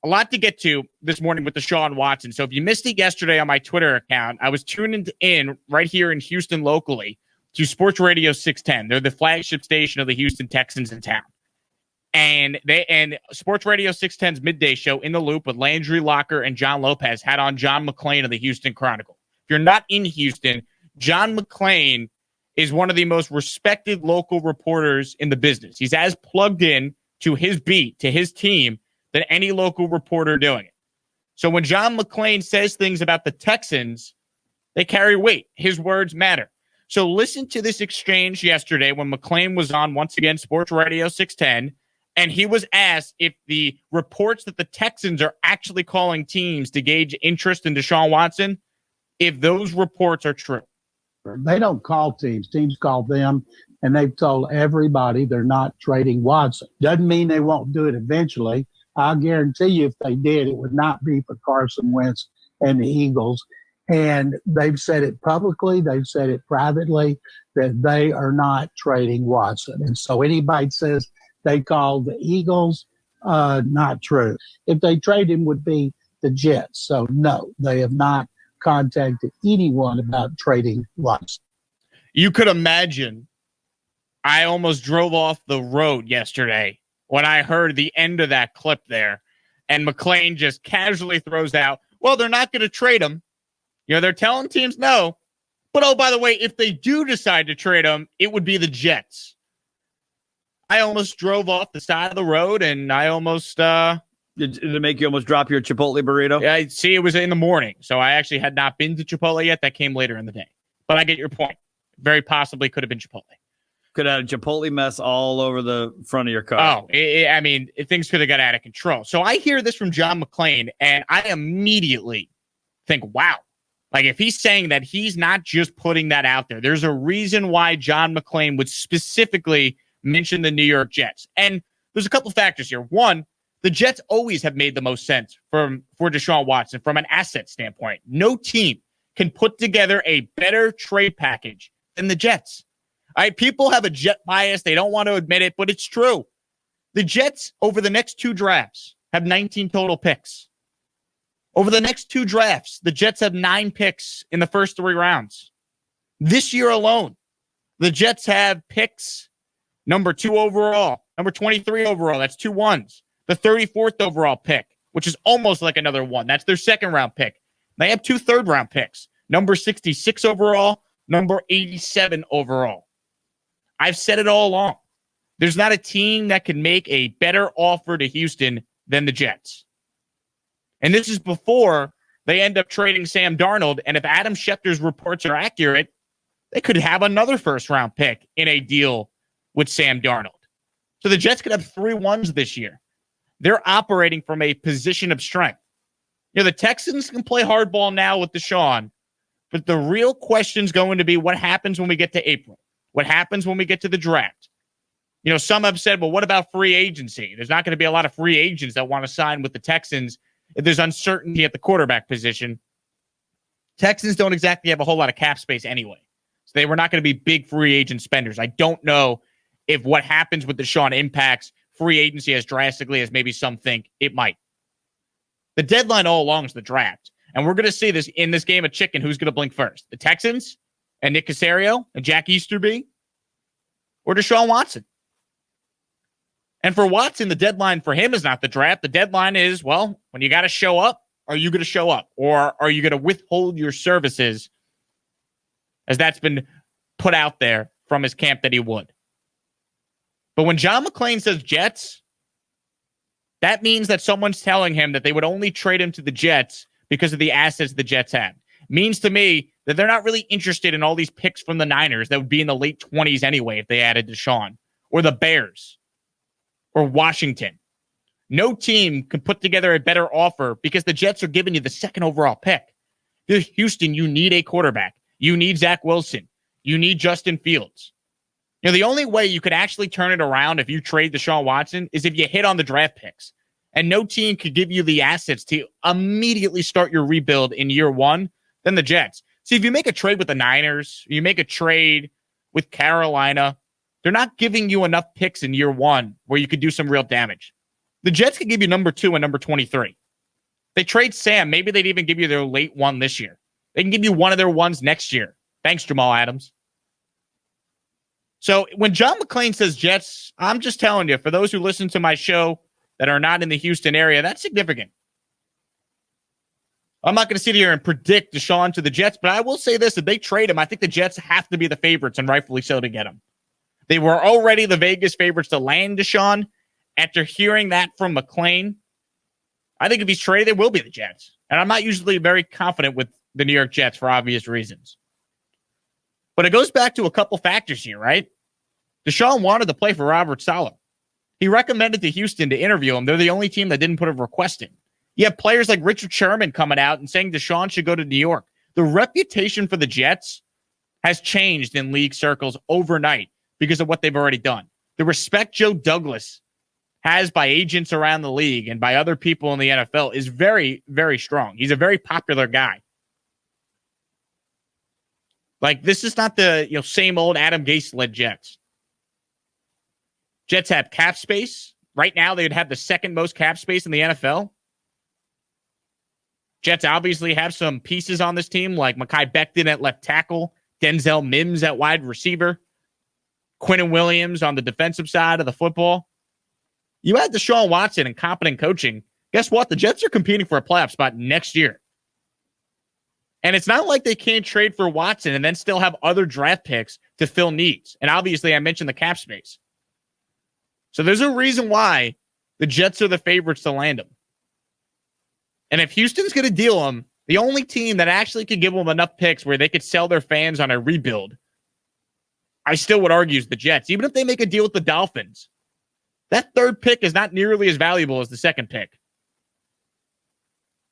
a lot to get to this morning with Deshaun Watson. So if you missed it yesterday on my Twitter account, I was tuned in right here in Houston locally to Sports Radio 610. They're the flagship station of the Houston Texans in town. And Sports Radio 610's midday show, In the Loop, with Landry Locker and John Lopez, had on John McClain of the Houston Chronicle. If you're not in Houston, John McClain is one of the most respected local reporters in the business. He's as plugged in to his beat, to his team, than any local reporter doing it. So when John McClain says things about the Texans, they carry weight. His words matter. So listen to this exchange yesterday when McClain was on, once again, Sports Radio 610, and he was asked if the reports that the Texans are actually calling teams to gauge interest in Deshaun Watson, if those reports are true. They don't call teams. Teams call them, and they've told everybody they're not trading Watson. Doesn't mean they won't do it eventually. I'll guarantee you if they did, it would not be for Carson Wentz and the Eagles. And they've said it publicly. They've said it privately that they are not trading Watson. And so anybody says they called the Eagles, not true. If they trade him, would be the Jets. So no, they have not contacted anyone about trading Watson. You could imagine I almost drove off the road yesterday when I heard the end of that clip there, and McClain just casually throws out, well, they're not going to trade him. You know, they're telling teams no. But, oh, by the way, if they do decide to trade him, it would be the Jets. I almost drove off the side of the road, and I almost... Did it make you almost drop your Chipotle burrito? Yeah, see, it was in the morning, so I actually had not been to Chipotle yet. That came later in the day. But I get your point. Very possibly could have been Chipotle. Could have had a Chipotle mess all over the front of your car. Oh, things could have got out of control. So I hear this from John McClain, and I immediately think, wow. Like, if he's saying that, he's not just putting that out there. There's a reason why John McClain would specifically mention the New York Jets. And there's a couple factors here. One, the Jets always have made the most sense for Deshaun Watson from an asset standpoint. No team can put together a better trade package than the Jets. All right, people have a Jet bias. They don't want to admit it, but it's true. The Jets, over the next two drafts, have 19 total picks. Over the next two drafts, the Jets have 9 picks in the first 3 rounds. This year alone, the Jets have picks number 2 overall, number 23 overall. That's 2 ones. The 34th overall pick, which is almost like another one. That's their second round pick. They have 2 third-round picks, number 66 overall, number 87 overall. I've said it all along. There's not a team that can make a better offer to Houston than the Jets. And this is before they end up trading Sam Darnold. And if Adam Schefter's reports are accurate, they could have another first-round pick in a deal with Sam Darnold. So the Jets could have 3 ones this year. They're operating from a position of strength. You know, the Texans can play hardball now with Deshaun, but the real question is going to be what happens when we get to April? What happens when we get to the draft? You know, some have said, well, what about free agency? There's not going to be a lot of free agents that want to sign with the Texans if there's uncertainty at the quarterback position. Texans don't exactly have a whole lot of cap space anyway. So they were not going to be big free agent spenders. I don't know if what happens with Deshaun impacts free agency as drastically as maybe some think it might. The deadline all along is the draft. And we're going to see this in this game of chicken. Who's going to blink first? The Texans and Nick Caserio and Jack Easterby, or Deshaun Watson? And for Watson, the deadline for him is not the draft. The deadline is, well, when you got to show up, are you going to show up? Or are you going to withhold your services, as that's been put out there from his camp that he would? But when John McClain says Jets, that means that someone's telling him that they would only trade him to the Jets because of the assets the Jets have. Means to me that they're not really interested in all these picks from the Niners that would be in the late 20s anyway if they added Deshaun, or the Bears, or Washington. No team can put together a better offer because the Jets are giving you the 2nd overall pick. Houston, you need a quarterback. You need Zach Wilson. You need Justin Fields. You know, the only way you could actually turn it around if you trade Deshaun Watson is if you hit on the draft picks. And no team could give you the assets to immediately start your rebuild in year 1 than the Jets. See, if you make a trade with the Niners, you make a trade with Carolina, they're not giving you enough picks in year 1 where you could do some real damage. The Jets could give you number 2 and number 23. They trade Sam. Maybe they'd even give you their late one this year. They can give you one of their ones next year. Thanks, Jamal Adams. So when John McClain says Jets, I'm just telling you, for those who listen to my show that are not in the Houston area, that's significant. I'm not going to sit here and predict Deshaun to the Jets, but I will say this. If they trade him, I think the Jets have to be the favorites, and rightfully so, to get him. They were already the Vegas favorites to land Deshaun. After hearing that from McClain, I think if he's traded, it will be the Jets. And I'm not usually very confident with the New York Jets for obvious reasons. But it goes back to a couple factors here, right? Deshaun wanted to play for Robert Saleh. He recommended to Houston to interview him. They're the only team that didn't put a request in. You have players like Richard Sherman coming out and saying Deshaun should go to New York. The reputation for the Jets has changed in league circles overnight because of what they've already done. The respect Joe Douglas has by agents around the league and by other people in the NFL is very, very strong. He's a very popular guy. Like, this is not the same old Adam Gase-led Jets. Jets have cap space. Right now, they would have the second most cap space in the NFL. Jets obviously have some pieces on this team, like Mekhi Becton at left tackle, Denzel Mims at wide receiver, Quinnen Williams on the defensive side of the football. You add Deshaun Watson and competent coaching. Guess what? The Jets are competing for a playoff spot next year. And it's not like they can't trade for Watson and then still have other draft picks to fill needs. And obviously, I mentioned the cap space. So there's a reason why the Jets are the favorites to land him. And if Houston's going to deal him, the only team that actually could give them enough picks where they could sell their fans on a rebuild, I still would argue is the Jets. Even if they make a deal with the Dolphins, that third pick is not nearly as valuable as the second pick.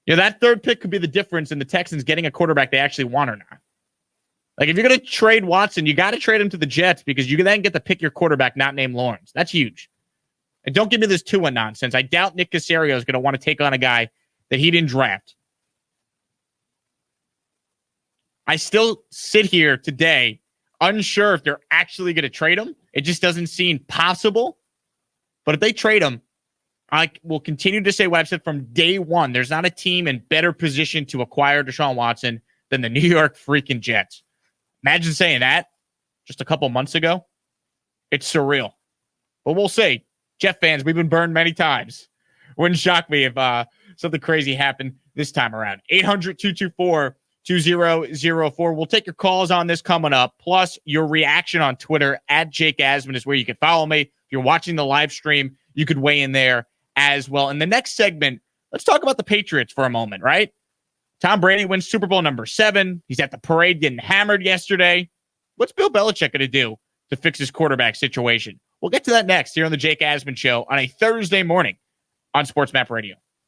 That third pick could be the difference in the Texans getting a quarterback they actually want or not. Like, if you're going to trade Watson, you got to trade him to the Jets because you can then get to pick your quarterback not named Lawrence. That's huge. And don't give me this Tua nonsense. I doubt Nick Caserio is going to want to take on a guy that he didn't draft. I still sit here today unsure if they're actually going to trade him. It just doesn't seem possible. But if they trade him, I will continue to say what I've said from day one. There's not a team in better position to acquire Deshaun Watson than the New York freaking Jets. Imagine saying that just a couple months ago. It's surreal. But we'll see. Jet fans, we've been burned many times. Wouldn't shock me if something crazy happened this time around. 800-224-2004. We'll take your calls on this coming up. Plus, your reaction on Twitter at Jake Asman is where you can follow me. If you're watching the live stream, you could weigh in there as well. In the next segment, let's talk about the Patriots for a moment, right? Tom Brady wins Super Bowl number 7. He's at the parade getting hammered yesterday. What's Bill Belichick going to do to fix his quarterback situation? We'll get to that next here on the Jake Asman Show on a Thursday morning on Sports Map Radio.